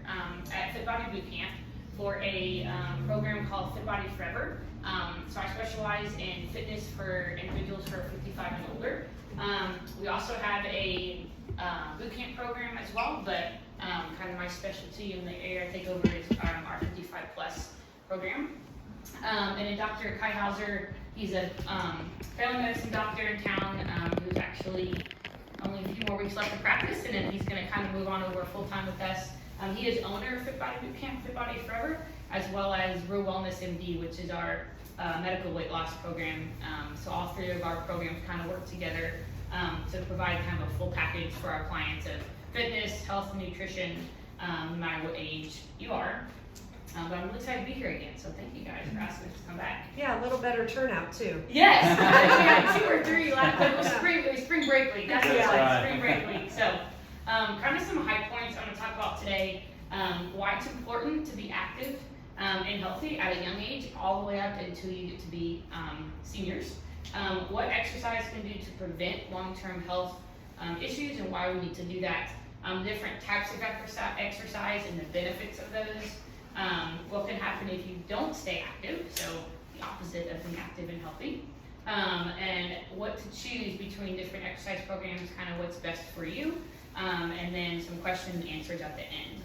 at FitBody Bootcamp for a program called FitBody Forever. So I specialize in fitness for individuals who are 55 and older. We also have a bootcamp program as well, but kind of my specialty in the area I take over is our 55 plus program. And then Dr. Kai Hauser, he's a family medicine doctor in town who's actually only a few more weeks left to practice, and then he's going to kind of move on over full time with us. He is owner of FitBody Bootcamp, FitBody Forever, as well as Real Wellness MD, which is our medical weight loss program. So all three of our programs kind of work together to provide kind of a full package for our clients of fitness, health, and nutrition, no matter what age you are. But I'm really excited to be here again, so thank you guys for asking us to come back. Yeah, a little better turnout too. Yes, we had 2 or 3 last time. It was spring break week. That's what it's like, spring break week. So, kind of some high points I'm going to talk about today. Why it's important to be active and healthy at a young age, all the way up until you get to be seniors. What exercise can do to prevent long-term health issues and why we need to do that. Different types of exercise and the benefits of those. What can happen if you don't stay active, so the opposite of being active and healthy, and what to choose between different exercise programs, kind of what's best for you, and then some questions and answers at the end.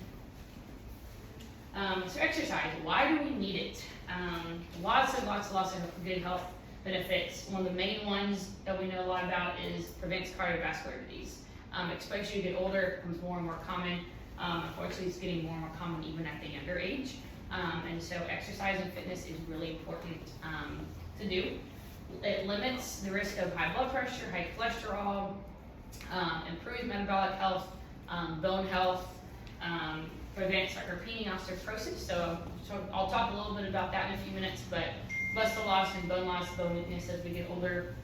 So exercise, why do we need it? Lots of good health benefits. One of the main ones that we know a lot about is prevents cardiovascular disease. Especially as you get older, it becomes more and more common. Unfortunately, it's getting more and more common even at the younger age. And so exercise and fitness is really important to do. It limits the risk of high blood pressure, high cholesterol, improves metabolic health, bone health, prevents sarcopenia, osteoporosis. So I'll talk a little bit about that in a few minutes, but muscle loss and bone loss, bone weakness as we get older.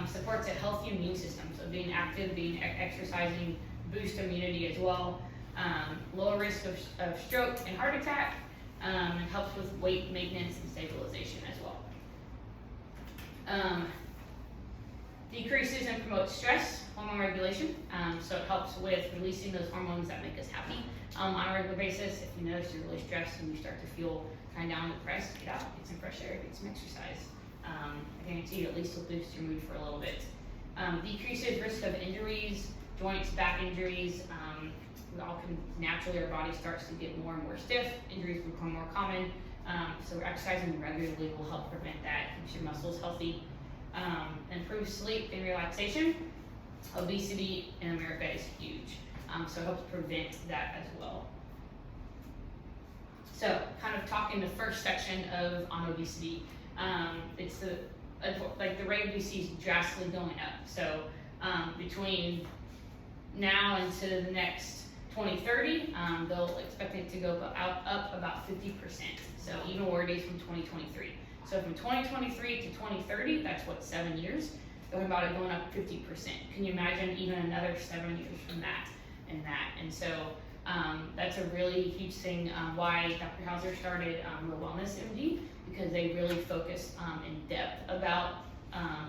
Supports a healthy immune system. So being active, exercising, boost immunity as well. Lower risk of stroke and heart attack, and helps with weight maintenance and stabilization as well. Decreases and promotes stress, hormone regulation, so it helps with releasing those hormones that make us happy on a regular basis. If you notice you're really stressed and you start to feel kind of down and depressed, get out, get some fresh air, get some exercise. I guarantee you at least will boost your mood for a little bit. Decreases risk of injuries, joints, back injuries. We all can naturally, our body starts to get more and more stiff, injuries become more common, so exercising regularly will help prevent that, keeps your muscles healthy. Improves sleep and relaxation. Obesity in America is huge, so it helps prevent that as well. So kind of talking the first section on obesity, it's the rate of obesity is drastically going up. So between now into the next 2030, they'll expect it to go up about 50%. So even where it is from 2023. So from 2023 to 2030, that's what, 7 years? Talking about it going up 50%. Can you imagine even another 7 years from that and that? And so that's a really huge thing why Dr. Hauser started Real Wellness MD, because they really focus in depth about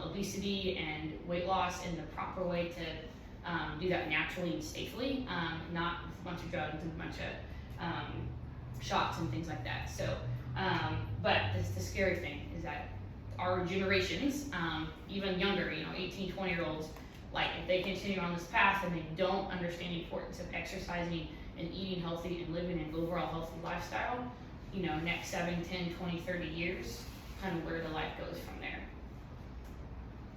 obesity and weight loss and the proper way to do that naturally and safely, not with a bunch of drugs and a bunch of shots and things like that. So, but the scary thing is that our generations, even younger, 18, 20-year-olds, like if they continue on this path and they don't understand the importance of exercising and eating healthy and living an overall healthy lifestyle, next 7, 10, 20, 30 years, kind of where the life goes from there.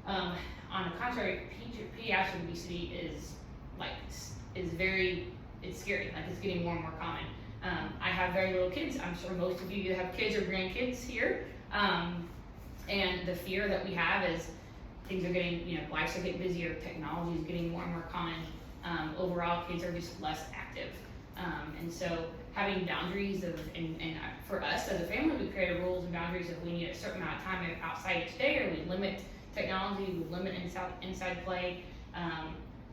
On the contrary, pediatric obesity is scary. Like it's getting more and more common. I have very little kids. I'm sure most of you have kids or grandkids here. And the fear that we have is things are getting, lives are getting busier, technology is getting more and more common. Overall, kids are just less active. And so having boundaries and for us as a family, we created rules and boundaries of we need a certain amount of time outside each day, or we limit technology, we limit inside play.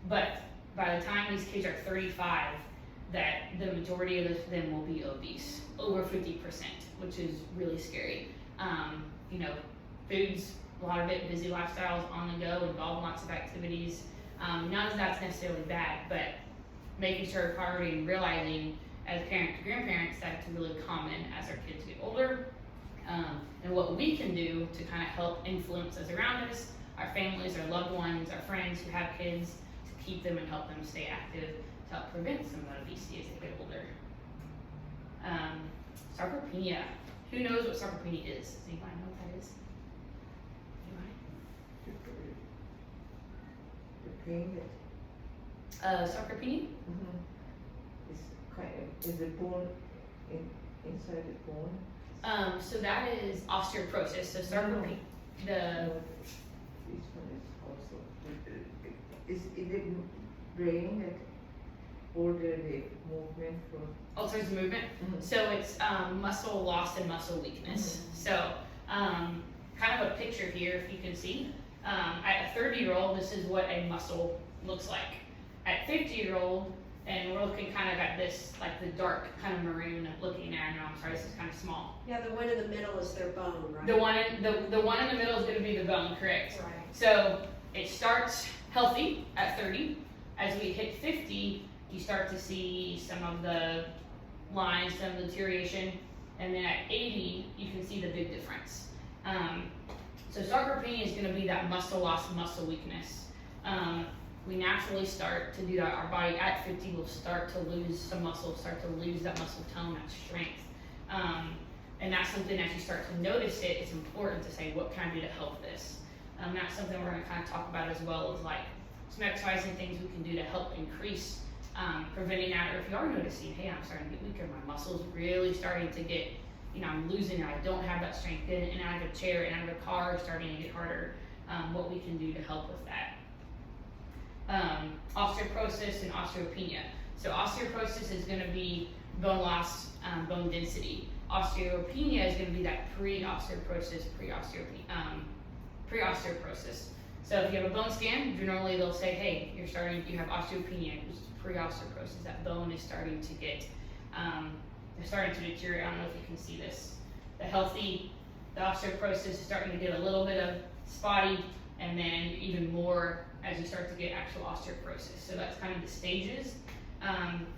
But by the time these kids are 35, that the majority of them will be obese, over 50%, which is really scary. Foods, a lot of it, busy lifestyles on the go, involving lots of activities. None of that's necessarily bad, but making sure priority and realizing as parents really common as our kids get older. And what we can do to kind of help influence those around us, our families, our loved ones, our friends who have kids, to keep them and help them stay active, to help prevent some of that obesity as they get older. Sarcopenia. Who knows what sarcopenia is? Does anybody know what that is? Anybody? The pain that Sarcopenia? is the bone inside the bone? So that is osteoporosis. So sarcopenia, This one is also, is it brain that order the movement for? alters the movement. So it's muscle loss and muscle weakness. So kind of a picture here, if you can see. At a 30-year-old, this is what a muscle looks like. At 50-year-old, and we're looking kind of at this, like the dark kind of maroon looking area. No, I'm sorry, this is kind of small. Yeah, the one in the middle is their bone, right? The one in the middle is going to be the bone, correct? Right. So it starts healthy at 30. As we hit 50, you start to see some of the lines, some deterioration, and then at 80, you can see the big difference. So sarcopenia is going to be that muscle loss, muscle weakness. We naturally start to do that. Our body at 50 will start to lose some muscle, start to lose that muscle tone, that strength. And that's something as you start to notice it, it's important to say, what can I do to help this? That's something we're going to kind of talk about as well, as like some exercising things we can do to help increase preventing that. Or if you are noticing, hey, I'm starting to get weaker, my muscles really starting to get, I'm losing it, I don't have that strength, getting in and out of a chair, in and out of a car, starting to get harder, what we can do to help with that. Osteoporosis and osteopenia. So osteoporosis is going to be bone loss, bone density. Osteopenia is going to be that pre-osteoporosis. So if you have a bone scan, generally they'll say, hey, you have osteopenia, which is pre-osteoporosis. That bone is starting to get, they're starting to deteriorate. I don't know if you can see this. The osteoporosis is starting to get a little bit of spotty, and then even more as you start to get actual osteoporosis. So that's kind of the stages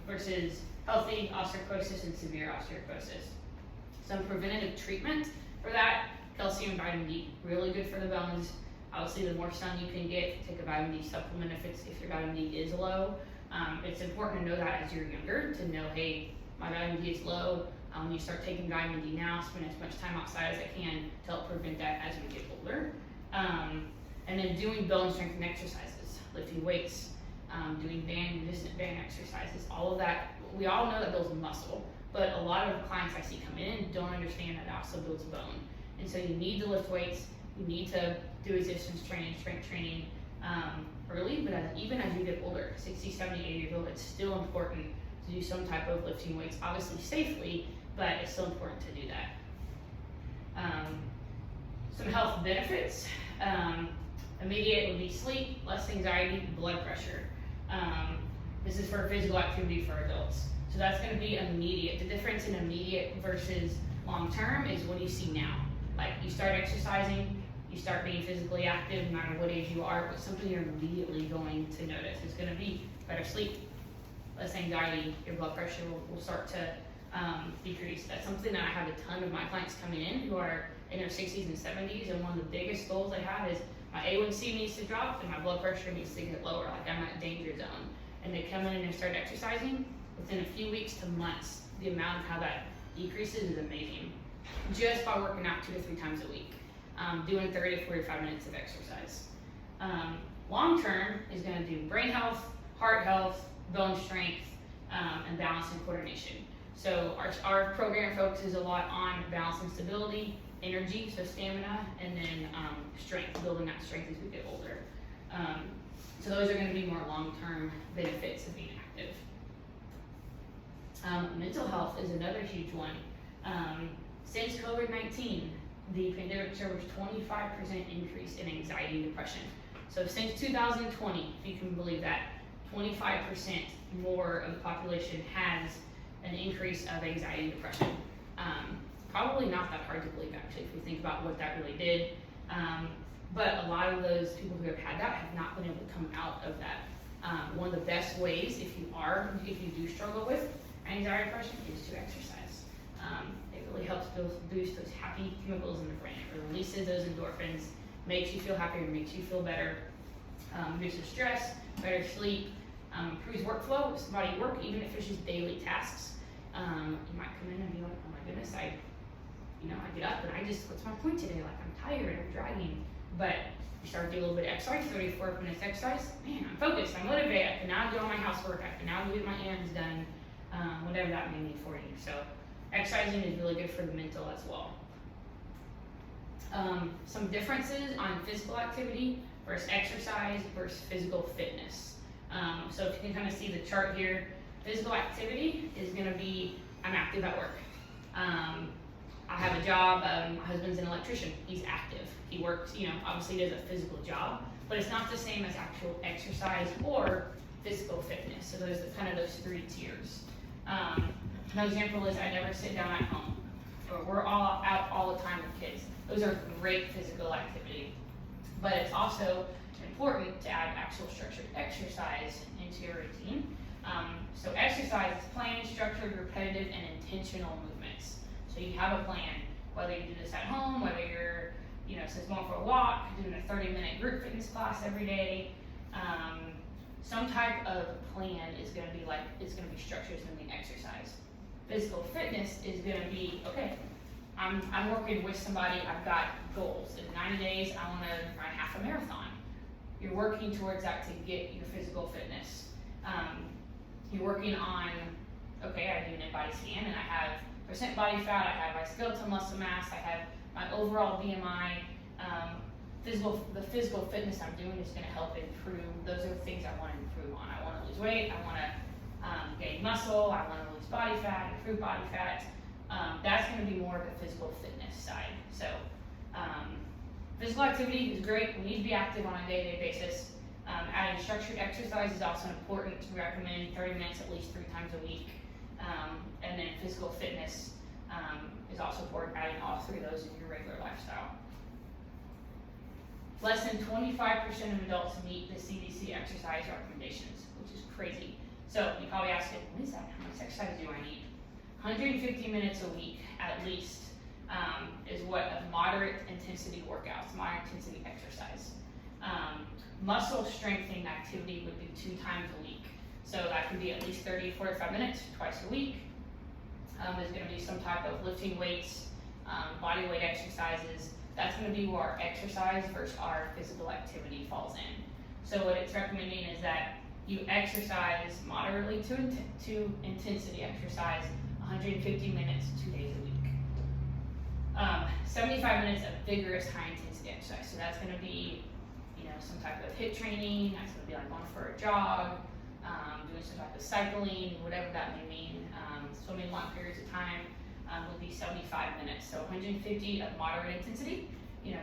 versus healthy osteoporosis and severe osteoporosis. Some preventative treatment for that, calcium and vitamin D, really good for the bones. Obviously, the more sun you can get, take a vitamin D supplement if your vitamin D is low. It's important to know that as you're younger, to know, hey, my vitamin D is low. When you start taking vitamin D now, spend as much time outside as I can to help prevent that as we get older. And then doing bone strengthening exercises, lifting weights, doing resistant band exercises, all of that. We all know that builds muscle, but a lot of clients I see come in don't understand that it also builds bone. And so you need to lift weights, you need to do resistance training, strength training early, but even as you get older, 60, 70, 80 years old, it's still important to do some type of lifting weights, obviously safely, but it's still important to do that. Some health benefits. Immediate would be sleep, less anxiety, blood pressure. This is for physical activity for adults. So that's going to be immediate. The difference in immediate versus long term is what do you see now? Like you start exercising, you start being physically active no matter what age you are, but something you're immediately going to notice is going to be better sleep, less anxiety, your blood pressure will start to decrease. That's something that I have a ton of my clients coming in who are in their 60s and 70s, and one of the biggest goals I have is my A1C needs to drop and my blood pressure needs to get lower, like I'm at danger zone. And they come in and they start exercising, within a few weeks to months, the amount of how that decreases is amazing. Just by working out 2 to 3 times a week, doing 30 to 45 minutes of exercise. Long term is going to do brain health, heart health, bone strength, and balance and coordination. So our program focuses a lot on balance and stability, energy, so stamina, and then strength, building that strength as we get older. So those are going to be more long-term benefits of being active. Mental health is another huge one. Since COVID-19, the pandemic showed a 25% increase in anxiety and depression. So since 2020, if you can believe that, 25% more of the population has an increase of anxiety and depression. Probably not that hard to believe, actually, if we think about what that really did. But a lot of those people who have had that have not been able to come out of that. One of the best ways, if you do struggle with anxiety and depression, is to exercise. It really helps boost those happy chemicals in the brain. It releases those endorphins, makes you feel happier, makes you feel better, reduces stress, better sleep, improves workflow with somebody at work, even if it's just daily tasks. You might come in and be like, oh my goodness, I get up and what's my point today? Like, I'm tired, I'm dragging. But you start doing a little bit of exercise, 34 minutes exercise, man, I'm focused, I'm motivated, I can now do all my housework, I can now get my errands done, whatever that may mean for you. So exercising is really good for the mental as well. Some differences on physical activity versus exercise versus physical fitness. So if you can kind of see the chart here, physical activity is going to be, I'm active at work. I have a job, my husband's an electrician, he's active. He works, obviously does a physical job, but it's not the same as actual exercise or physical fitness. So those are kind of those three tiers. An example is I never sit down at home, or we're all out all the time with kids. Those are great physical activity, but it's also important to add actual structured exercise into your routine. So exercise is planned, structured, repetitive, and intentional movements. So you have a plan, whether you do this at home, whether you're, says going for a walk, doing a 30-minute group fitness class every day. Some type of plan is going to be structured in the exercise. Physical fitness is going to be, okay, I'm working with somebody, I've got goals. In 90 days, I want to run half a marathon. You're working towards that to get your physical fitness. You're working on, okay, I do an in-body scan and I have percent body fat, I have my skeletal muscle mass, I have my overall BMI. The physical fitness I'm doing is going to help improve. Those are the things I want to improve on. I want to lose weight, I want to gain muscle, I want to lose body fat, improve body fat. That's going to be more of a physical fitness side. So physical activity is great. We need to be active on a day-to-day basis. Adding structured exercise is also important. We recommend 30 minutes at least 3 times a week. And then physical fitness is also important, adding all 3 of those in your regular lifestyle. Less than 25% of adults meet the CDC exercise recommendations, which is crazy. So you probably asking, what is that? How much exercise do I need? 150 minutes a week at least is what a moderate intensity workouts, moderate intensity exercise. Muscle strengthening activity would be 2 times a week. So that could be at least 30 to 45 minutes, twice a week. There's going to be some type of lifting weights, body weight exercises. That's going to be where our exercise versus our physical activity falls in. So what it's recommending is that you exercise moderately to intensity exercise, 150 minutes, 2 days a week. 75 minutes of vigorous high intensity exercise. So that's going to be, some type of HIIT training. That's going to be like going for a jog, doing some type of cycling, whatever that may mean. Swimming long periods of time would be 75 minutes. So 150 of moderate intensity,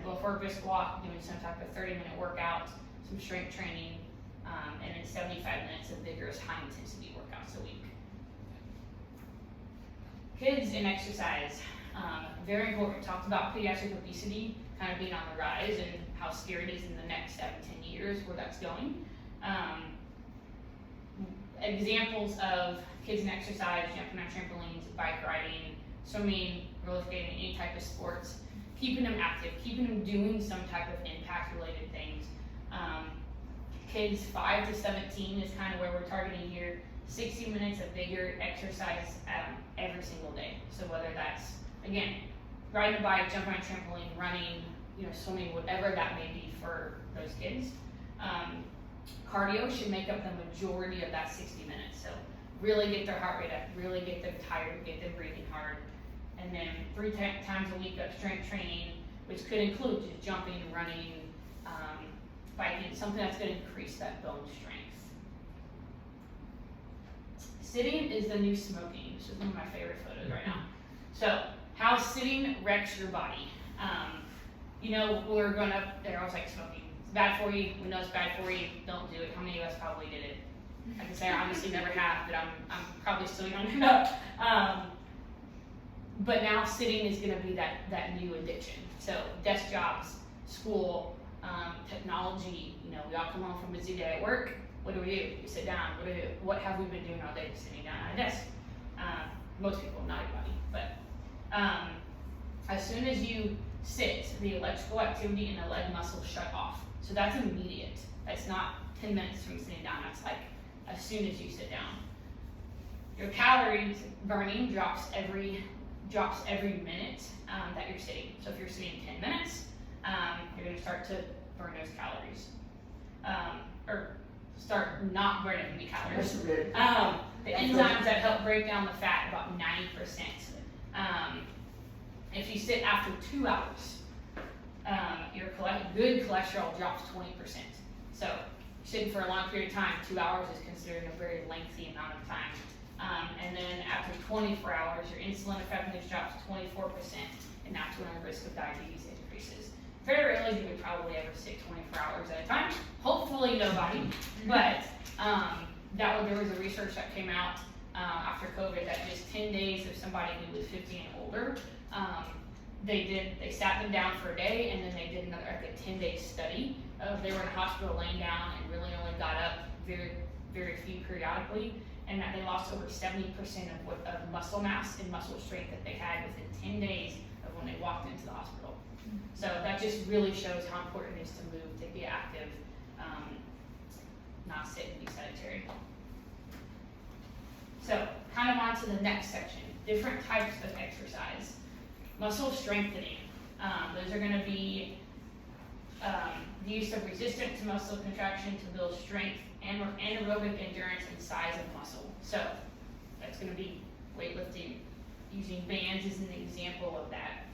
go for a brisk walk, doing some type of 30-minute workout, some strength training, and then 75 minutes of vigorous high intensity workouts a week. Kids and exercise, very important. We talked about pediatric obesity kind of being on the rise and how scary it is in the next 7-10 years where that's going. Examples of kids and exercise, jumping on trampolines, bike riding, swimming, roller skating, any type of sports, keeping them active, keeping them doing some type of impact related things. Kids 5 to 17 is kind of where we're targeting here. 60 minutes of vigor exercise every single day. So whether that's, again, riding a bike, jumping on a trampoline, running, swimming, whatever that may be for those kids. Cardio should make up the majority of that 60 minutes. So really get their heart rate up, really get them tired, get them breathing hard. And then 3 times a week of strength training, which could include just jumping, running, biking, something that's going to increase that bone strength. Sitting is the new smoking. This is one of my favorite photos right now. So how sitting wrecks your body. We're going up there, I was like, smoking, it's bad for you, we know it's bad for you, don't do it. How many of us probably did it? I can say I obviously never have, but I'm probably still young enough. But now sitting is going to be that new addiction. So desk jobs, school, technology, we all come home from a busy day at work. What do? We sit down. What have we been doing all day? Sitting down at a desk. Most people, not everybody, but As soon as you sit, the electrical activity in the leg muscles shut off. So that's immediate. That's not 10 minutes from sitting down. That's like as soon as you sit down. Your calories burning drops every minute that you're sitting. So if you're sitting 10 minutes, you're going to start to burn those calories, or start not burning any calories. The enzymes that help break down the fat, about 90%. If you sit after 2 hours, your good cholesterol drops 20%. So sitting for a long period of time, 2 hours is considered a very lengthy amount of time. And then after 24 hours, your insulin effectiveness drops 24%, and that's when our risk of diabetes increases. Very rarely do we probably ever sit 24 hours at a time. Hopefully nobody, but there was a research that came out after COVID that just 10 days of somebody who was 50 and older, they sat them down for a day, and then they did another 10-day study. They were in a hospital laying down and really only got up very, very few periodically, and that they lost over 70% of muscle mass and muscle strength that they had within 10 days of when they walked into the hospital. So that just really shows how important it is to move, to be active, not sit and be sedentary. So kind of on to the next section, different types of exercise. Muscle strengthening. Those are going to be the use of resistance to muscle contraction to build strength and anaerobic endurance and size of muscle. So that's going to be weightlifting, using bands as an example of that.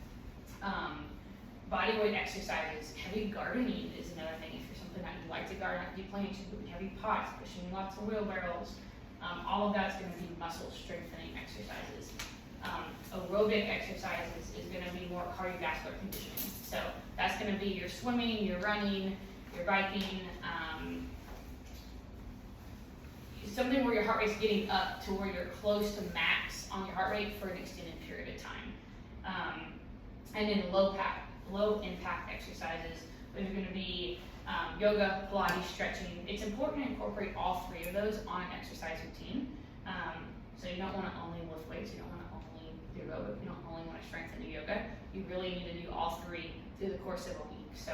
Body weight exercises. Heavy gardening is another thing. If you're something that you like to garden, like you planting heavy pots, pushing lots of wheelbarrows, all of that's going to be muscle strengthening exercises. Aerobic exercises is going to be more cardiovascular conditioning. So that's going to be your swimming, your running, your biking, something where your heart rate's getting up to where you're close to max on your heart rate for an extended period of time. And then low impact exercises, those are going to be yoga, Pilates, stretching. It's important to incorporate all three of those on an exercise routine. So you don't want to only lift weights, you don't want to only do aerobic, you don't only want to strengthen the yoga. You really need to do all three through the course of a week. So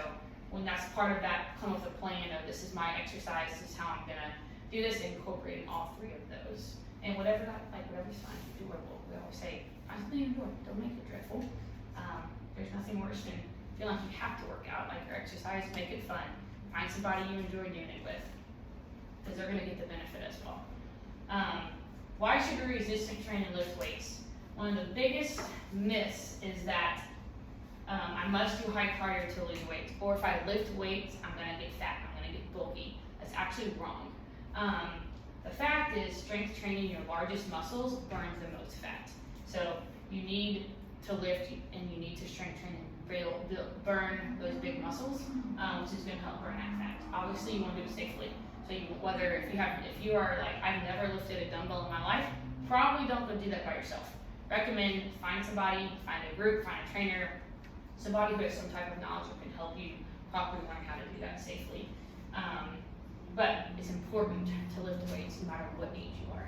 when that's part of that, come with a plan of this is my exercise, this is how I'm going to do this, incorporating all three of those. And whatever's fine, doable. We always say, find something you enjoy, don't make it dreadful. There's nothing worse than feeling like you have to work out, like your exercise, make it fun. Find somebody you enjoy doing it with, because they're going to get the benefit as well. Why should we resistance train and lift weights? One of the biggest myths is that I must do high cardio to lose weight, or if I lift weights, I'm going to get fat, I'm going to get bulky. That's actually wrong. The fact is, strength training your largest muscles burns the most fat. So you need to lift and you need to strength train and burn those big muscles, which is going to help burn that fat. Obviously, you want to do it safely. So if you are like, I've never lifted a dumbbell in my life, probably don't go do that by yourself. Recommend find somebody, find a group, find a trainer, somebody who has some type of knowledge who can help you properly learn how to do that safely. But it's important to lift weights no matter what age you are.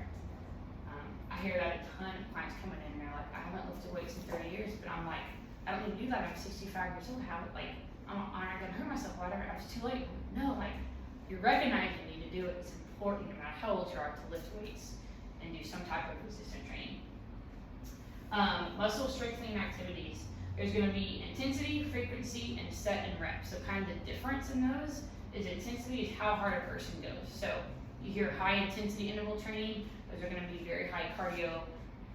I hear that a ton of clients coming in and they're like, I haven't lifted weights in 30 years, but I'm like, I don't need to do that. I'm 65 years old. How, like, I'm not going to hurt myself. Whatever. I was too late. No, like, you're recognizing you need to do it. It's important no matter how old you are to lift weights and do some type of resistance training. Muscle strengthening activities. There's going to be intensity, frequency, and set and reps. So kind of the difference in those is intensity is how hard a person goes. So you hear high intensity interval training. Those are going to be very high cardio.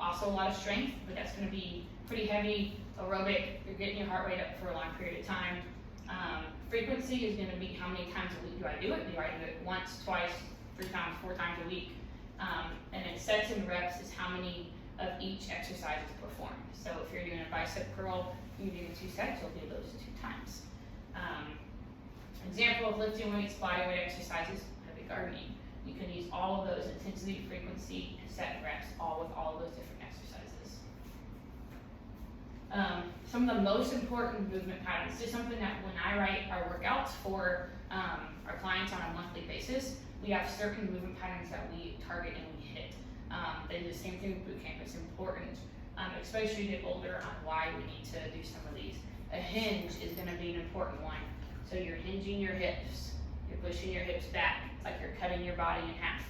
Also a lot of strength, but that's going to be pretty heavy aerobic. You're getting your heart rate up for a long period of time. Frequency is going to be how many times a week do I do it? Do I do it once, twice, 3 times, 4 times a week? And then sets and reps is how many of each exercise is performed. So if you're doing a bicep curl, you're doing 2 sets, you'll do those 2 times. Example of lifting weights, body weight exercises, heavy gardening. You can use all of those intensity, frequency, and set and reps, all with all of those different exercises. Some of the most important movement patterns. This is something that when I write our workouts for our clients on a monthly basis, we have certain movement patterns that we target and we hit. They do the same thing with boot camp. It's important especially as you get older, on why we need to do some of these. A hinge is gonna be an important one. So you're hinging your hips, you're pushing your hips back, like you're cutting your body in half.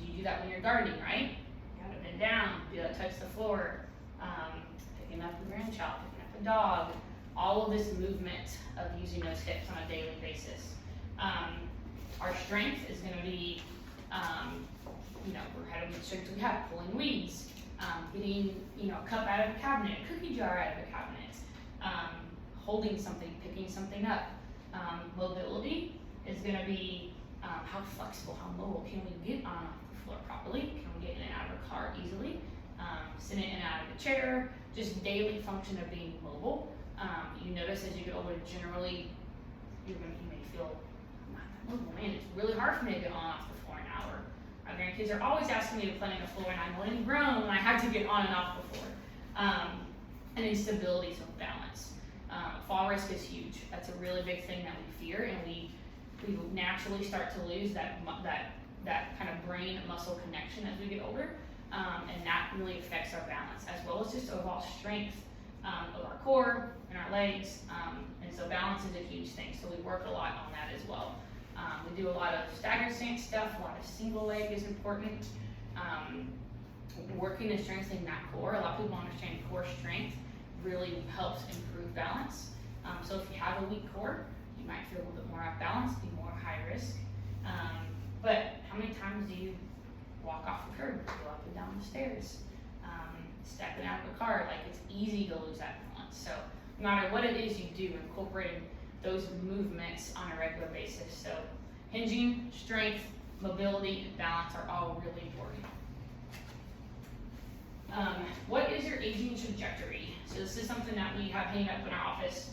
You do that when you're gardening, right? You gotta bend down, be able to touch the floor, picking up a grandchild, picking up a dog, all of this movement of using those hips on a daily basis. Our strength is gonna be, we're having the strength we have, pulling weeds, getting, a cup out of a cabinet, a cookie jar out of a cabinet, holding something, picking something up. Mobility is gonna be how flexible, how mobile can we get on the floor properly? Can we get in and out of a car easily? Sitting in and out of a chair, just daily function of being mobile. You notice as you get older, generally, you may feel, I'm not that mobile, man, it's really hard for me to get on and off the floor an hour. My grandkids are always asking me to play on the floor, and I'm one grown, and I have to get on and off the floor. And instability, so balance. Fall risk is huge. That's a really big thing that we fear, and we naturally start to lose that kind of brain muscle connection as we get older, and that really affects our balance as well as just overall strength of our core and our legs. And so balance is a huge thing. So we work a lot on that as well. We do a lot of staggered stance stuff. A lot of single leg is important. Working and strengthening that core. A lot of people understand core strength really helps improve balance. So if you have a weak core, you might feel a little bit more off balance, be more high risk. But how many times do you walk off the curb, go up and down the stairs, stepping out of the car? Like, it's easy to lose that balance. So no matter what it is you do, incorporating those movements on a regular basis. So hinging, strength, mobility, and balance are all really important. What is your aging trajectory? So this is something that we have hanging up in our office.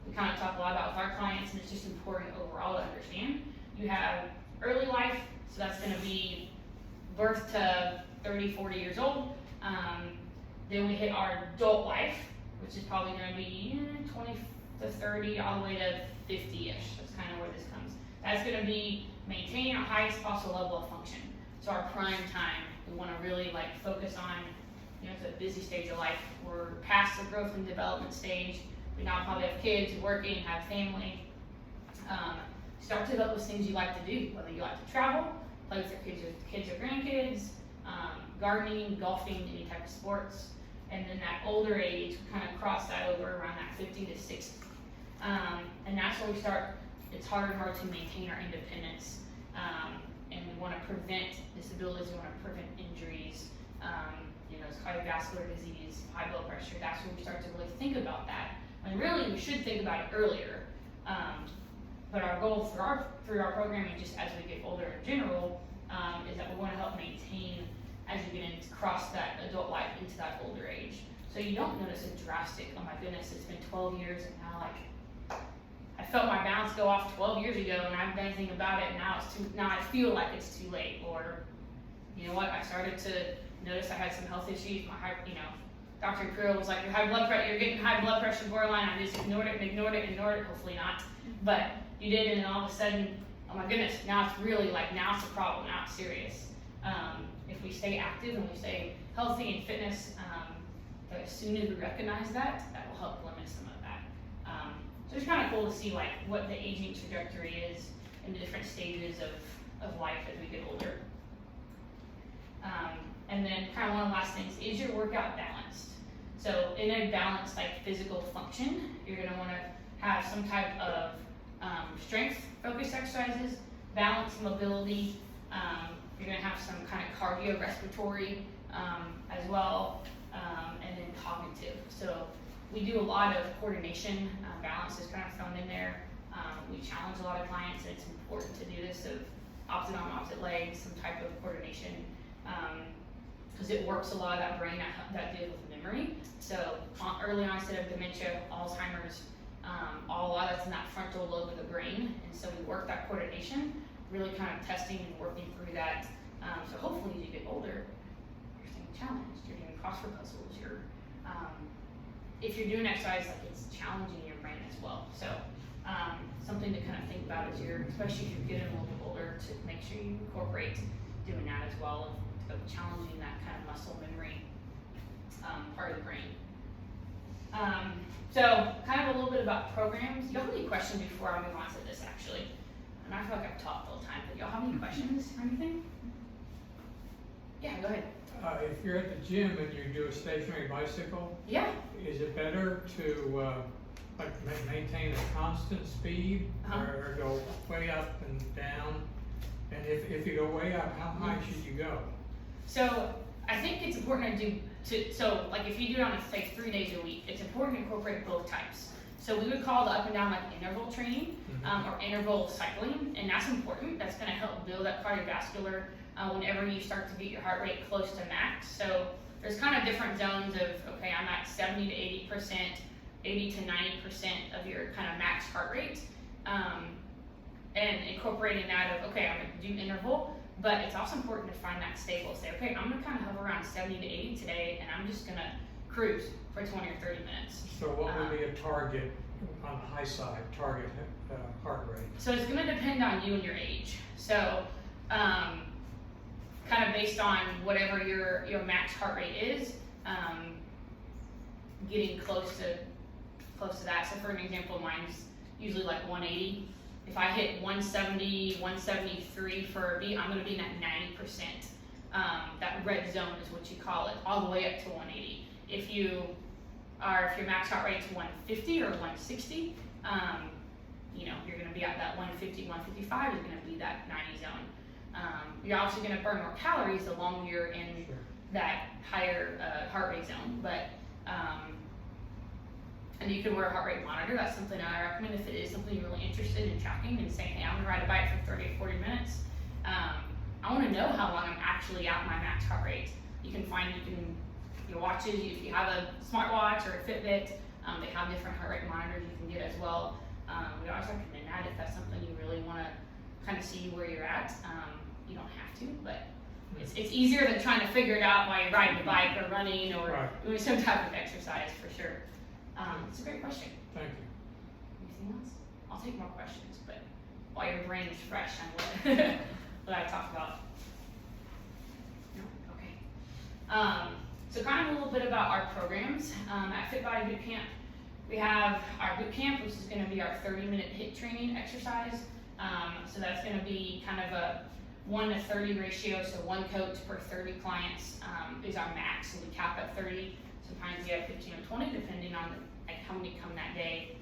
We kind of talk a lot about with our clients, and it's just important overall to understand. You have early life, so that's going to be birth to 30, 40 years old. Then we hit our adult life, which is probably going to be 20 to 30, all the way to 50-ish. That's kind of where this comes. That's going to be maintaining our highest possible level of function. So our prime time, we want to really focus on, it's a busy stage of life. We're past the growth and development stage. We now probably have kids, working, have family. Start to develop those things you like to do, whether you like to travel, play with your kids or grandkids, gardening, golfing, any type of sports. And then that older age, we kind of cross that over around that 50 to 60. And that's where we start, it's harder and harder to maintain our independence. And we want to prevent disabilities, we want to prevent injuries, it's cardiovascular disease, high blood pressure. That's when we start to really think about that. And really, we should think about it earlier. But our goal through our programming, just as we get older in general, is that we want to help maintain as you get into cross that adult life into that older age. So you don't notice a drastic, oh my goodness, it's been 12 years and now I felt my balance go off 12 years ago and I haven't done anything about it, and now I feel like it's too late. Or, you know what, I started to notice I had some health issues. Dr. Krill was like, you're getting high blood pressure borderline. I just ignored it, hopefully not. But you did, and then all of a sudden, oh my goodness, now it's really now it's a problem, now it's serious. If we stay active and we stay healthy and fitness, as soon as we recognize that, that will help limit some of that. So it's kind of cool to see what the aging trajectory is in the different stages of life as we get older. And then kind of one of the last things, is your workout balanced? So in a balanced physical function, you're going to want to have some type of strength focused exercises, balance, mobility. You're going to have some kind of cardiorespiratory as well, and then cognitive. So we do a lot of coordination. Balance is kind of thrown in there. We challenge a lot of clients, and it's important to do this of opposite arm, opposite legs, some type of coordination, because it works a lot of that brain that deals with memory. So early onset of dementia, Alzheimer's, a lot of that's in that frontal lobe of the brain, and so we work that coordination, really kind of testing and working through that. So hopefully as you get older, you're staying challenged, you're doing crossword puzzles, if you're doing exercise, it's challenging your brain as well. So something to kind of think about as especially if you're getting a little bit older, to make sure you incorporate doing that as well, of challenging that kind of muscle memory part of the brain. So kind of a little bit about programs. Y'all have any questions before I move on to this actually? And I feel like I've talked the whole time, but y'all have any questions or anything? Yeah, go ahead. If you're at the gym and you do a stationary bicycle, Yeah. is it better to maintain a constant speed or go way up and down? And if you go way up, how high should you go? So I think it's important so like if you do it on say 3 days a week, it's important to incorporate both types. So we would call the up and down like interval training or interval cycling, and that's important. That's going to help build that cardiovascular whenever you start to get your heart rate close to max. So there's kind of different zones of, okay, I'm at 70 to 80%, 80 to 90% of your kind of max heart rate. And incorporating that of, okay, I'm going to do interval, but it's also important to find that stable. Say, okay, I'm going to kind of hover around 70 to 80 today, and I'm just going to cruise for 20 or 30 minutes. So what would be a target on the high side, target heart rate? So it's going to depend on you and your age. So kind of based on whatever your max heart rate is, getting close to that. So for an example, mine's usually like 180. If I hit 170, 173 for a beat, I'm going to be in that 90%. That red zone is what you call it, all the way up to 180. If your max heart rate's 150 or 160, you're going to be at that 150, 155 is going to be that 90 zone. You're also going to burn more calories the longer you're in that higher heart rate zone. But and you can wear a heart rate monitor. That's something I recommend if it is something you're really interested in tracking and saying, hey, I'm going to ride a bike for 30 to 40 minutes. I want to know how long I'm actually at my max heart rate. You can find your watches, if you have a smartwatch or a Fitbit, they have different heart rate monitors you can get as well. We always recommend that if that's something you really want to kind of see where you're at. You don't have to, but it's easier than trying to figure it out while you're riding a bike or running or doing some type of exercise for sure. It's a great question. Thank you. Anything else? I'll take more questions, but while your brain is fresh on what I talked about. No? Okay. So kind of a little bit about our programs. At FitBody Bootcamp, we have our boot camp, which is going to be our 30-minute HIIT training exercise. So that's going to be kind of a 1 to 30 ratio, so 1 coach per 30 clients is our max. So we cap at 30. Sometimes we have 15 or 20, depending on how many come that day.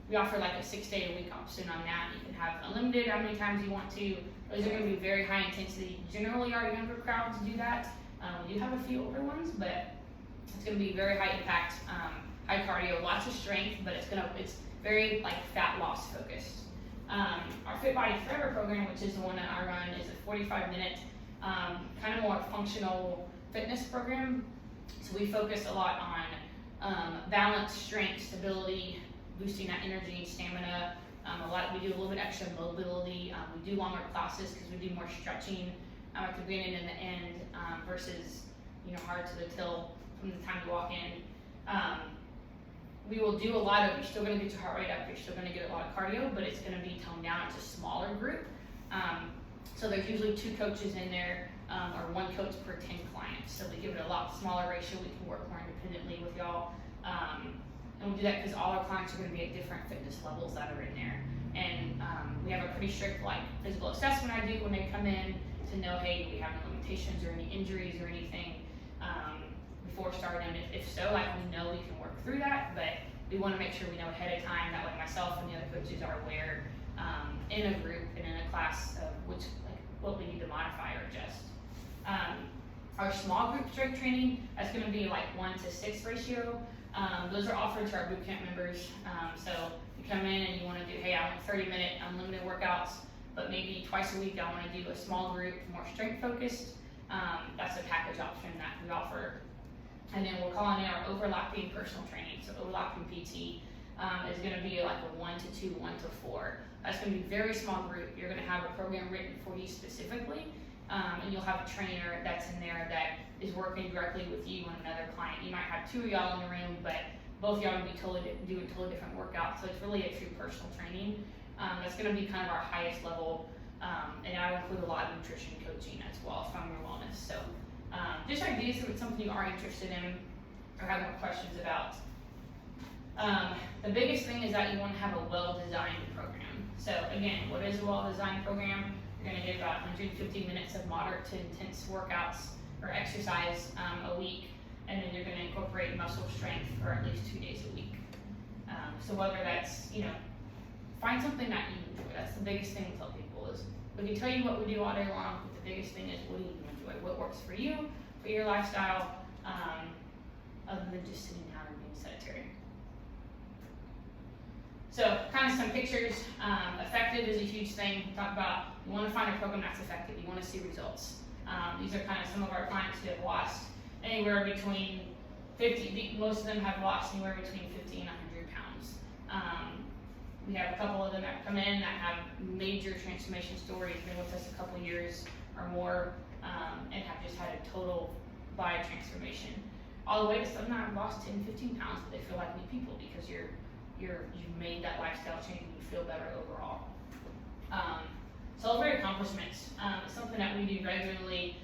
We offer like a 6-day-a-week option on that. You can have unlimited how many times you want to. Those are going to be very high intensity. Generally, our younger crowds do that. We do have a few older ones, but it's going to be very high impact, high cardio, lots of strength, but it's very like fat loss focused. Our FitBody Forever program, which is the one that I run, is a 45-minute kind of more functional fitness program. So we focus a lot on balance, strength, stability, boosting that energy and stamina. We do a little bit extra mobility. We do longer classes because we do more stretching at the beginning and the end versus hard to the till from the time you walk in. We will do a lot of, you're still going to get your heart rate up, you're still going to get a lot of cardio, but it's going to be toned down. It's a smaller group. So there's usually 2 coaches in there or 1 coach per 10 clients. So we give it a lot smaller ratio. We can work more independently with y'all. And we do that because all our clients are going to be at different fitness levels that are in there. And we have a pretty strict physical assessment I do when they come in to know, hey, do we have any limitations or any injuries or anything before starting. If so, we know we can work through that, but we want to make sure we know ahead of time. That way myself and the other coaches are aware in a group and in a class of what we need to modify or adjust. Our small group strength training, that's going to be 1 to 6 ratio. Those are offered to our bootcamp members. So you come in and you want to do, hey, I want 30-minute unlimited workouts, but maybe twice a week I want to do a small group, more strength focused. That's a package option that we offer. And then we're calling in our overlapping personal training. So overlapping PT is going to be a 1 to 2, 1 to 4. That's going to be a very small group. You're going to have a program written for you specifically, and you'll have a trainer that's in there that is working directly with you and another client. You might have 2 of y'all in the room, but both y'all will be doing totally different workouts. So it's really a true personal training. That's going to be kind of our highest level, and that will include a lot of nutrition coaching as well from your wellness. So just ideas if it's something you are interested in or have more questions about. The biggest thing is that you want to have a well-designed program. So again, what is a well-designed program? You're going to get about 150 minutes of moderate to intense workouts or exercise a week, and then you're going to incorporate muscle strength for at least 2 days a week. So whether that's, find something that you enjoy. That's the biggest thing to tell people is, we can tell you what we do all day long, but the biggest thing is what do you enjoy? What works for you, for your lifestyle, other than just sitting down and being sedentary. So kind of some pictures. Effective is a huge thing. We talked about, you want to find a program that's effective. You want to see results. These are kind of some of our clients who have lost anywhere between 50, most of them have lost anywhere between 50 and 100 pounds. We have a couple of them that come in that have major transformation stories, been with us a couple years or more, and have just had a total body transformation. All the way to some that have lost 10, 15 pounds, but they feel like new people because you've made that lifestyle change and you feel better overall. Celebrate accomplishments. It's something that we do regularly,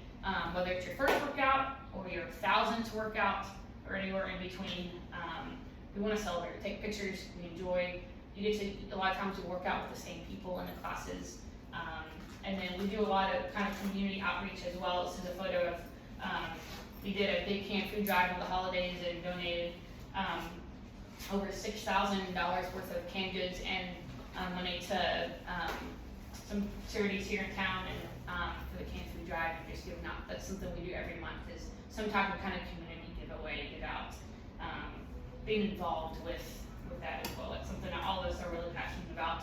whether it's your first workout or your 1000th workout or anywhere in between. We want to celebrate, take pictures, we enjoy. You get to, a lot of times we work out with the same people in the classes. And then we do a lot of kind of community outreach as well. This is a photo of, we did a big canned food drive over the holidays and donated over $6,000 worth of canned goods and money to some charities here in town and for the canned food drive and just giving out. That's something we do every month is some type of kind of community giveaway, give out, being involved with that as well. It's something that all of us are really passionate about.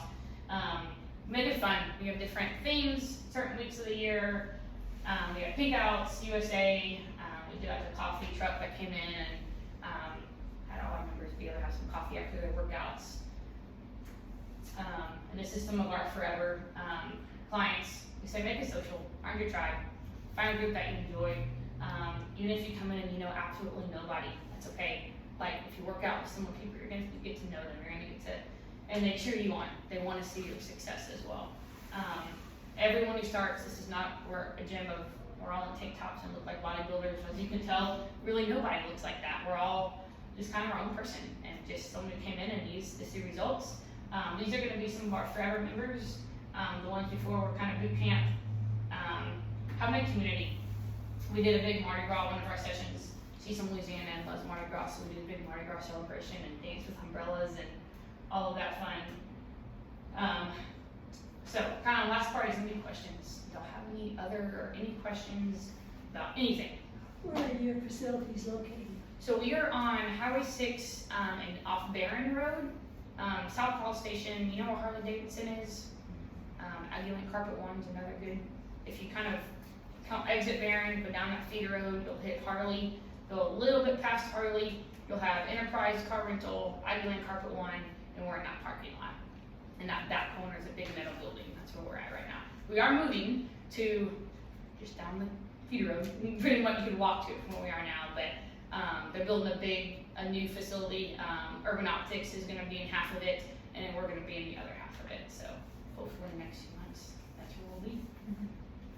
Make it fun. We have different themes, certain weeks of the year. We have pink outs, USA. We did like a coffee truck that came in and had all our members be able to have some coffee after their workouts. And this is some of our Forever clients. We say make it social, find your tribe, find a group that you enjoy. Even if you come in and you know absolutely nobody, that's okay. Like if you work out with some people, you're going to get to know them, you're going to get to, and they cheer you on. They want to see your success as well. Everyone who starts, this is not, we're a gym of, we're all in tank tops and look like bodybuilders. As you can tell, really nobody looks like that. We're all just kind of our own person and just someone who came in and used to see results. These are going to be some of our Forever members. The ones before were kind of boot camp. Having a community. We did a big Mardi Gras, one of our sessions. She's from Louisiana and loves Mardi Gras, so we did a big Mardi Gras celebration and dance with umbrellas and all of that fun. So kind of last part is any questions. Do y'all have any questions about anything? Where are your facilities located? So we are on Highway 6 and off Barron Road, South Hall Station. You know where Harley Davidson is? Aguilan Carpet One's another good. If you kind of exit Barron, go down that feeder road, you'll hit Harley. Go a little bit past Harley, you'll have Enterprise Car Rental, Aguilan Carpet One, and we're in that parking lot. And that corner is a big metal building. That's where we're at right now. We are moving to just down the feeder road. Pretty much you can walk to it from where we are now, but they're building a new facility. Urban Optics is going to be in half of it, and then we're going to be in the other half of it. So hopefully in the next few months, that's where we'll be.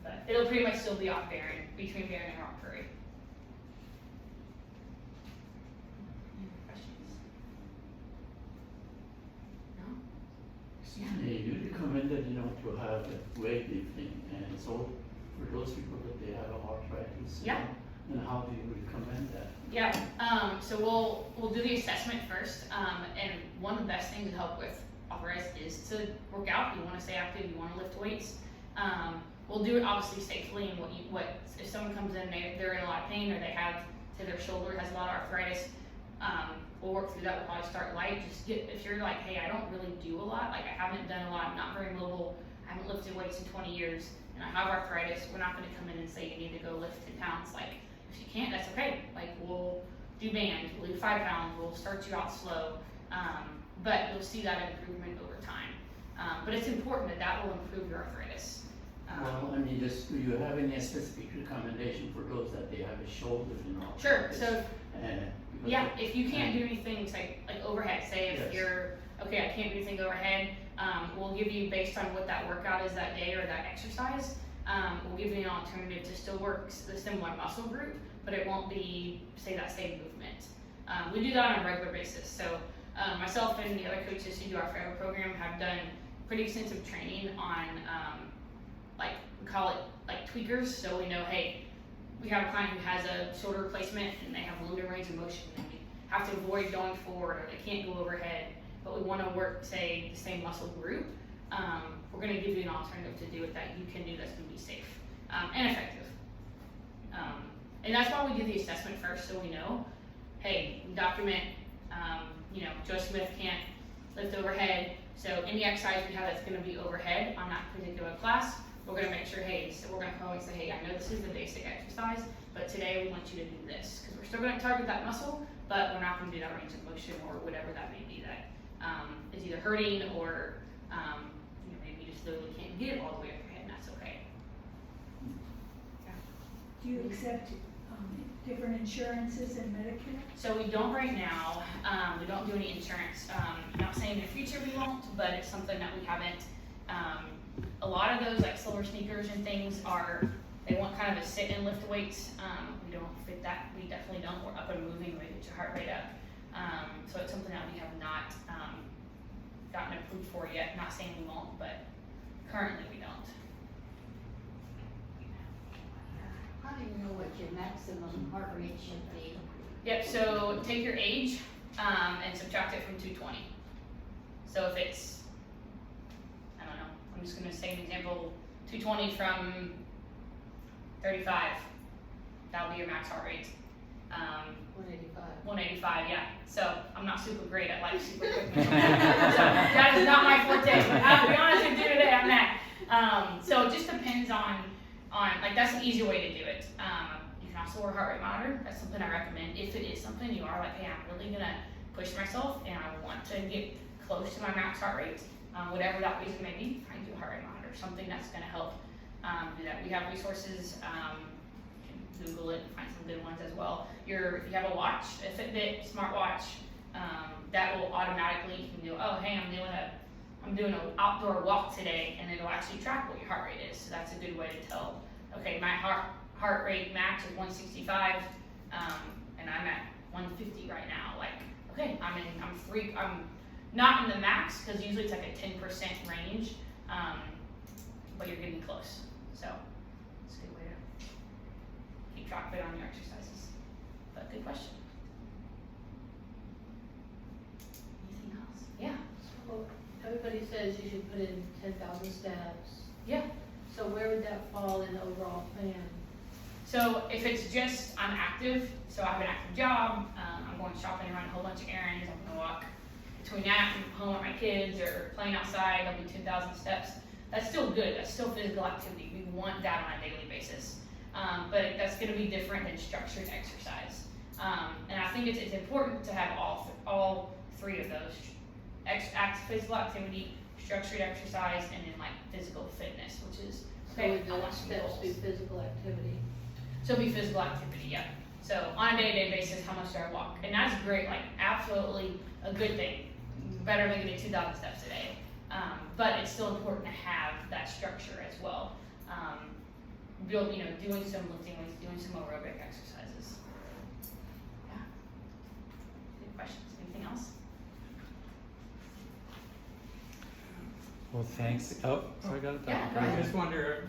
But it'll pretty much still be off Barron, between Barron and Rock Prairie. Any questions? No? You recommended, to have weightlifting, and so for those people that they have arthritis. Yeah. And how do you recommend that? Yeah, so we'll do the assessment first, and one of the best things to help with arthritis is to work out. You want to stay active, you want to lift weights. We'll do it obviously safely, and if someone comes in, they're in a lot of pain, or they have, say their shoulder has a lot of arthritis, we'll work through that. We'll probably start light. If you're like, hey, I don't really do a lot, like I haven't done a lot, I'm not very mobile, I haven't lifted weights in 20 years, and I have arthritis, we're not going to come in and say you need to go lift 10 pounds. Like, if you can't, that's okay. Like, we'll do bands, we'll do 5 pounds, we'll start you out slow, but you'll see that improvement over time. But it's important that will improve your arthritis. Well, do you have any specific recommendation for those that they have a shoulder, Sure. So, yeah, if you can't do anything, say like overhead, say if yes. you're, okay, I can't do anything overhead, we'll give you based on what that workout is that day or that exercise, we'll give you an alternative to still work the similar muscle group, but it won't be, say, that same movement. We do that on a regular basis. So myself and the other coaches who do our Forever program have done pretty extensive training on, like, we call it like tweakers. So we know, hey, we have a client who has a shoulder replacement and they have limited range of motion and we have to avoid going forward or they can't go overhead, but we want to work, say, the same muscle group. We're going to give you an alternative to do it that you can do that's going to be safe and effective. And that's why we do the assessment first, so we know, hey, we document, Joe Smith can't lift overhead, so any exercise we have that's going to be overhead on that particular class, we're going to make sure, hey, so we're going to always say, hey, I know this is the basic exercise, but today we want you to do this, because we're still going to target that muscle, but we're not going to do that range of motion or whatever that may be that is either hurting or maybe you just literally can't get it all the way up your head, and that's okay. Do you accept different insurances and Medicare? So we don't right now. We don't do any insurance. Not saying in the future we won't, but it's something that we haven't. A lot of those like silver sneakers and things they want kind of a sit and lift weights. We don't fit that. We definitely don't. We're up and moving. We get your heart rate up. So it's something that we have not gotten approved for yet. Not saying we won't, but currently we don't. How do you know what your maximum heart rate should be? Yep, so take your age and subtract it from 220. So if it's, I don't know, I'm just going to say an example, 220 from 35, that'll be your max heart rate. 185. 185, yeah. So I'm not super great at like super quick. So that is not my forte. I'll be honest with you today on that. So it just depends on like that's an easy way to do it. You can also wear a heart rate monitor. That's something I recommend if it is something you are like, hey, I'm really gonna push myself and I want to get close to my max heart rate. Whatever that reason may be, find you a heart rate monitor, something that's gonna help do that. We have resources. You can Google it and find some good ones as well. If you have a watch, a Fitbit smartwatch, that will automatically, you can go, oh, hey, I'm doing an outdoor walk today, and it'll actually track what your heart rate is. So that's a good way to tell, okay, my heart rate max is 165, and I'm at 150 right now. Like, okay, I'm not in the max, because usually it's like a 10% range, but you're getting close. So it's a good way to keep track of it on your exercises. But good question. Anything else? Yeah. Well, everybody says you should put in 10,000 steps. Yeah. So where would that fall in the overall plan? So if it's just I'm active, so I have an active job, I'm going shopping and running a whole bunch of errands, I'm gonna walk between that and home with my kids or playing outside, that'll be 10,000 steps. That's still good, that's still physical activity. We want that on a daily basis. But that's gonna be different than structured exercise. And I think it's important to have all three of those. Physical activity, structured exercise, and then like physical fitness, which is, So okay, would I the want some steps goals. be physical activity? So it'll be physical activity, yeah. So on a day-to-day basis, how much do I walk? And that's great, like absolutely a good thing. Better than getting 2,000 steps a day. But it's still important to have that structure as well. Doing some lifting weights, doing some aerobic exercises. Yeah. Good questions. Anything else? Well, thanks. Oh, sorry, got it. Yeah, go I ahead. just wonder,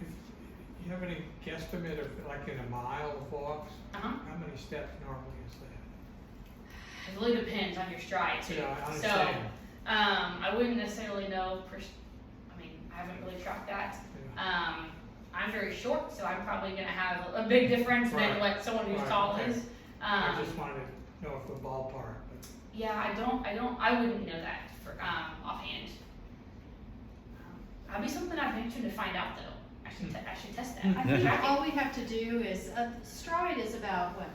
if you have any guesstimate of, like in a mile of walks, Uh-huh. how many steps normally is that? It really depends on your stride too. Yeah, I So, understand. I wouldn't necessarily know, I haven't really tracked that. Yeah. I'm very short, so I'm probably gonna have a big difference than Right. what someone who's Right, tall okay. is. I just wanted to know if the ballpark, but. Yeah, I wouldn't know that for, offhand. That'd be something I'd venture to find out though. I should test that. I I think track All it. we have to do is, stride is about, what,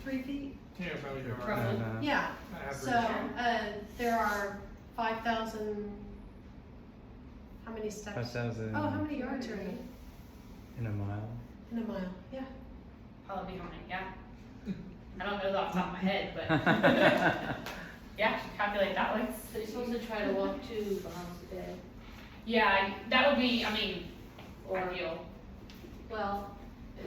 3 feet? Yeah, probably you're right. Roughly. Yeah, Average. so, there are 5,000, how many steps? 5,000 Oh, how many yards are in in a mile. a mile? Yeah. Probably be hunting, yeah. I don't know that off the top of my head, but yeah, calculate that way. So you're supposed to try to walk 2 miles a day. Yeah, that would be, Or, ideal, well,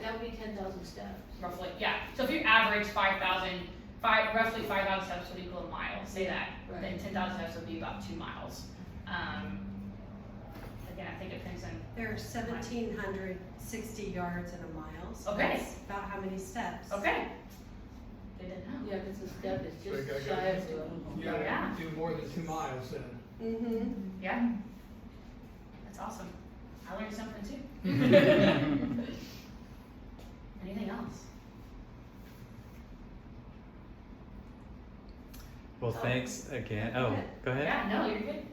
that would be 10,000 steps. roughly, yeah. So if you average roughly 5,000 steps would equal a mile, say that, Right. then 10,000 steps would be about 2 miles. Again, I think it depends on, There are 1,760 yards in a mile, so Okay. that's about how many steps. okay. Good to know. Yeah, because the step is So you just gotta shy of go- the. You gotta Yeah. do more than 2 miles then. Mm-hmm. Yeah. That's awesome. I learned something too. Anything else? Well, thanks again. Oh, go ahead. Yeah, no, you're good.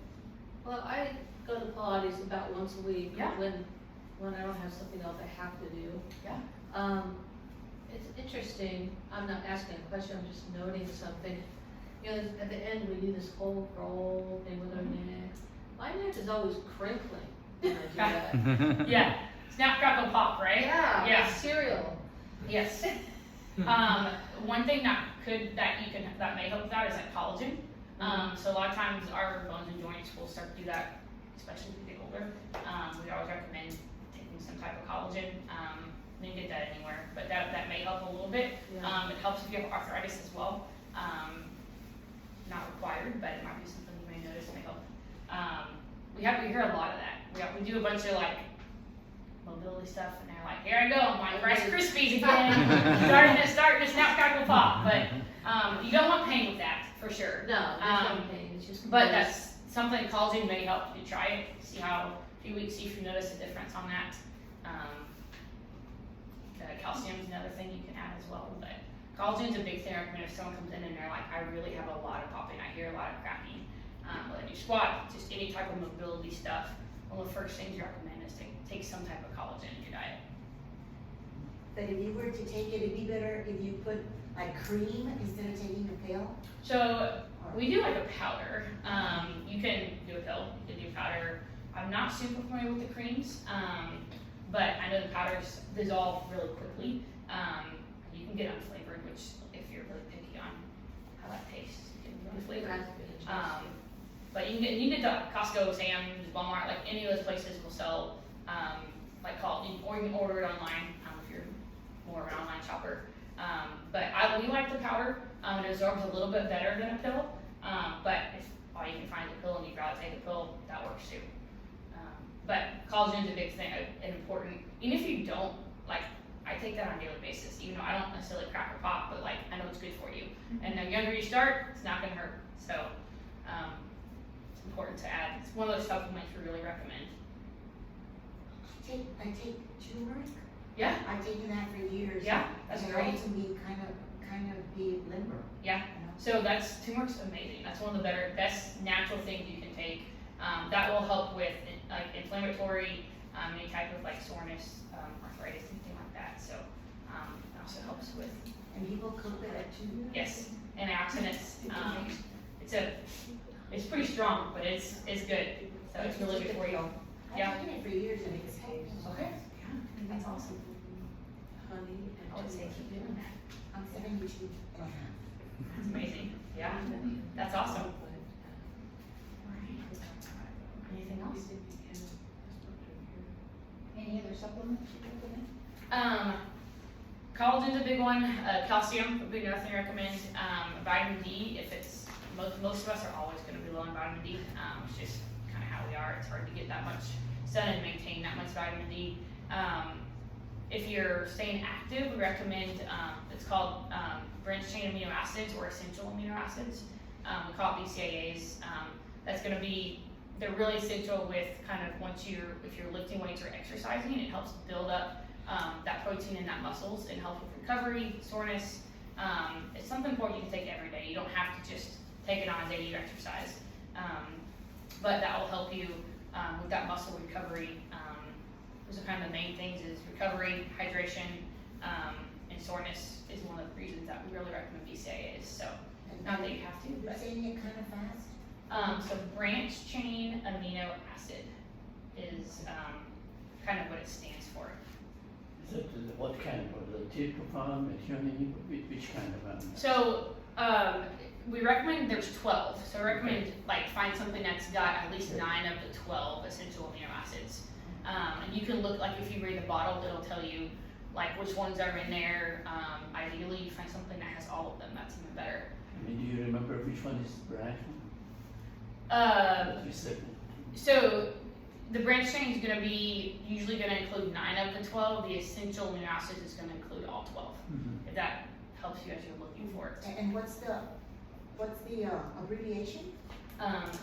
Well, I go to Pilates about once a week. Yeah. When I don't have something else I have to do. Yeah. It's interesting, I'm not asking a question, I'm just noting something. You know, at the end, we do this whole roll thing with our neck. My neck is always crinkling when I do that. Yeah. Snap, crackle, pop, right? Yeah, Yeah. like cereal. Yes. One thing that may help with that is like collagen. So a lot of times our bones and joints will start to do that, especially as we get older. We always recommend taking some type of collagen. You can get that anywhere, but that may help a little bit. Yeah. It helps if you have arthritis as well. Not required, but it might be something you may notice may help. We hear a lot of that. We do a bunch of like mobility stuff, and they're like, here I go, my Rice Krispies again, starting to snap, crackle, pop. But you don't want pain with that for sure. No, there's no pain, it's just. But that's something collagen may help you try it, see how a few weeks, see if you notice a difference on that. Calcium is another thing you can add as well, but collagen's a big thing. I recommend if someone comes in and they're like, I really have a lot of popping, I hear a lot of cracking, whether you squat, just any type of mobility stuff, one of the first things you recommend is to take some type of collagen in your diet. But if you were to take it, it'd be better if you put like cream instead of taking a pill? So we do like a powder. You can do a pill, you can do powder. I'm not super familiar with the creams, but I know the powders dissolve really quickly. You can get unflavored, which if you're really picky on how that tastes, you can do unflavored. But you can get to Costco, Sam's, Walmart, like any of those places will sell like collagen, or you can order it online if you're more of an online shopper. But we like the powder. It absorbs a little bit better than a pill. But if all you can find is a pill and you'd rather take a pill, that works too. But collagen is a big thing, and important. Even if you don't, like, I take that on a daily basis. Even though I don't necessarily crack or pop, but like, I know it's good for you. And the younger you start, it's not gonna hurt. So, it's important to add. It's one of those supplements we really recommend. I take turmeric. Yeah. I've taken that for years. Yeah, that's and great. it helps me kind of be limber. Yeah. You know? So turmeric's amazing. That's one of the best natural things you can take. That will help with like inflammatory, any type of like soreness, arthritis, anything like that. So it also helps with And people cook with it too. yes, antioxidants. It's pretty strong, but it's good. So it's really good for you. Yeah. I've taken it for years and it's Okay. That's awesome. Honey and I would say keep doing that. I'm 72. That's amazing. Yeah. That's awesome. Anything else? Any other supplements you recommend? Collagen's a big one. Calcium would be another thing I recommend. Vitamin D, if it's most of us are always going to be low in vitamin D. It's just kind of how we are. It's hard to get that much sun and maintain that much vitamin D. If you're staying active, we recommend it's called branched chain amino acids or essential amino acids. We call it BCAAs. That's going to be they're really essential with kind of if you're lifting weights or exercising, it helps build up that protein in that muscles and help with recovery, soreness. It's something important you can take every day. You don't have to just take it on a day you exercise. But that will help you with that muscle recovery. Those are kind of the main things is recovery, hydration, and soreness is one of the reasons that we really recommend BCAAs. So not that you have to, You're but saying it kind of fast? so branched chain amino acid is kind of what it stands for. Is it what kind of, the tryptophan, methionine, which kind of? So we recommend there's 12. So I recommend like find something that's got at least 9 of the 12 essential amino acids. And you can look, like if you read the bottle, it'll tell you like which ones are in there. Ideally, you find something that has all of them. That's even better. I mean, do you remember which one is brand? You said. So the branch chain is going to be usually going to include 9 of the 12. The essential amino acids is going to include all 12. If that helps you as you're looking for it. And what's the abbreviation?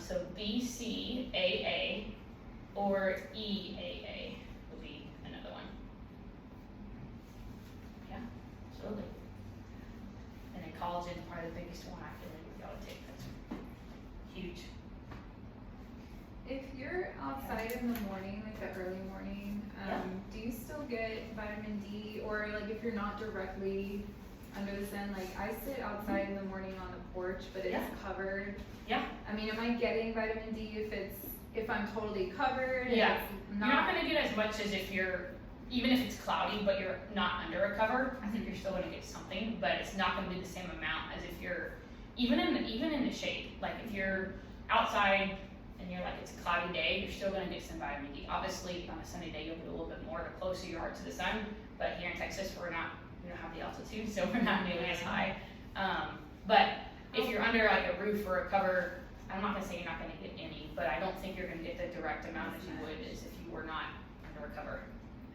So BCAA or EAA would be another one. Yeah, absolutely. And then collagen is probably the biggest one I feel like we gotta take. That's huge. If you're outside in the morning, like the early morning, do you still get vitamin D? Or like if you're not directly under the sun, like I sit outside in the morning on the porch, but it's covered. Yeah. I mean, am I getting vitamin D if I'm totally covered? Yeah. And You're not gonna get as much as if you're, even if it's cloudy, but you're not under a cover. I think you're still gonna get something, but it's not gonna be the same amount as if you're, even in the shade. Like if you're outside and you're like, it's a cloudy day, you're still gonna get some vitamin D. Obviously, on a sunny day, you'll get a little bit more the closer you are to the sun, but here in Texas, we don't have the altitude, so we're not nearly as high. But if you're under like a roof or a cover, I'm not gonna say you're not gonna get any, but I don't think you're gonna get the direct amount as you would as if you were not under a cover.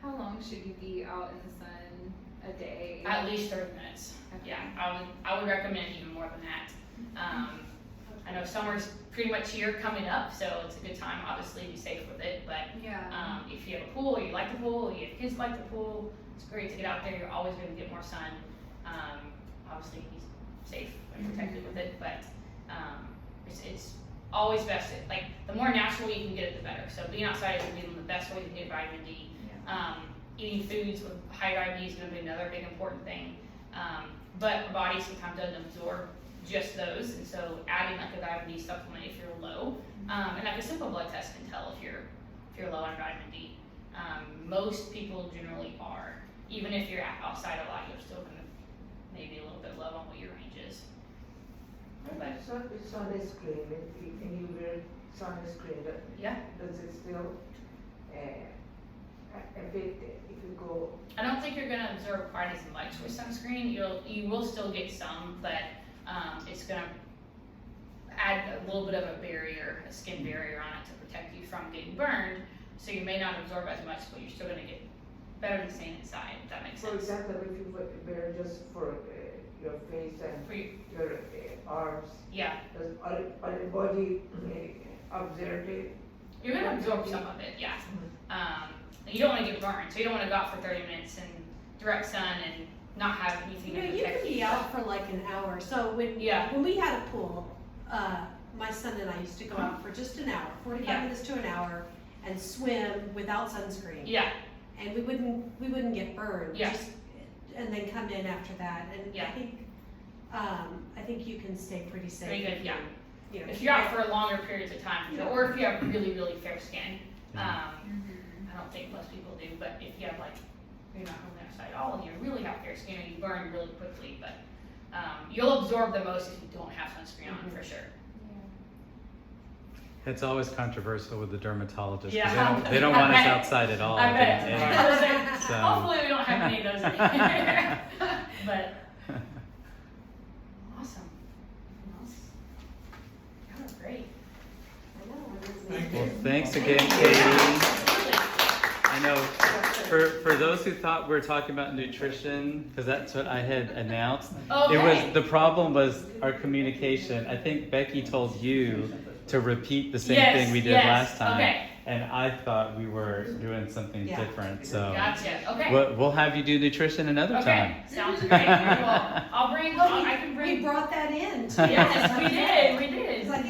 How long should you be out in the sun a day? At least 30 minutes. Okay. Yeah, I would recommend even more than that. I know summer's pretty much here coming up, so it's a good time, obviously, to be safe with it. But if you have a pool, or you like the pool, or you have kids like the pool, it's great to get out there. You're always going to get more sun. Obviously, be safe and protected with it, but it's always best. Like the more natural you can get it, the better. So being outside is going to be the best way to get vitamin D. Eating foods with high vitamin D is going to be another big important thing. But our body sometimes doesn't absorb just those, and so adding like a vitamin D supplement if you're low, and like a simple blood test can tell if you're low on vitamin D. Most people generally are. Even if you're outside a lot, you're still going to maybe a little bit low on what your range is. But It's on the screen, and you wear sunscreen, does it still affect if you go? I don't think you're going to absorb quite as much with sunscreen. You will still get some, but it's going to add a little bit of a barrier, a skin barrier on it to protect you from getting burned. So you may not absorb as much, but you're still going to get better than staying inside, if that makes sense. For example, if you wear just for your face and For your arms, does all your body absorb it? You're going to absorb some of it, yeah. You don't want to get burned, so you don't want to go out for 30 minutes in direct sun and not have anything to You protect can be out for like an hour. So when we had a pool, my son and I used to go out for just an hour, 45 minutes to an hour, and swim without sunscreen. Yeah. And we wouldn't get burned. Yeah. And then come in after that. And Yeah. I think you can stay pretty safe. Pretty good, yeah. You know, If you're out for longer periods of time, or if you have really, really fair skin, I don't think most people do, but if you have like, you're not on the outside at all, and you really have fair skin, and you burn really quickly, but you'll absorb the most if you don't have sunscreen on, for sure. It's always controversial with the dermatologists. 'Cause Yeah. they don't want us outside at all. I bet. Yeah. I was like, So- hopefully we don't have any of those in here. But awesome. That was great. Thank Well, you. thanks again, Katie. Absolutely. I know for those who thought we were talking about nutrition, because that's what I had announced. Okay. It was, the problem was our communication. I think Becky told you to repeat the same thing we did last time. Okay. And I thought we were doing something Yeah. different, so. Gotcha. Okay. We'll have you do nutrition another time. Okay. Sounds great. Well, I can bring. We brought that in. Yes, we did. We did. It's like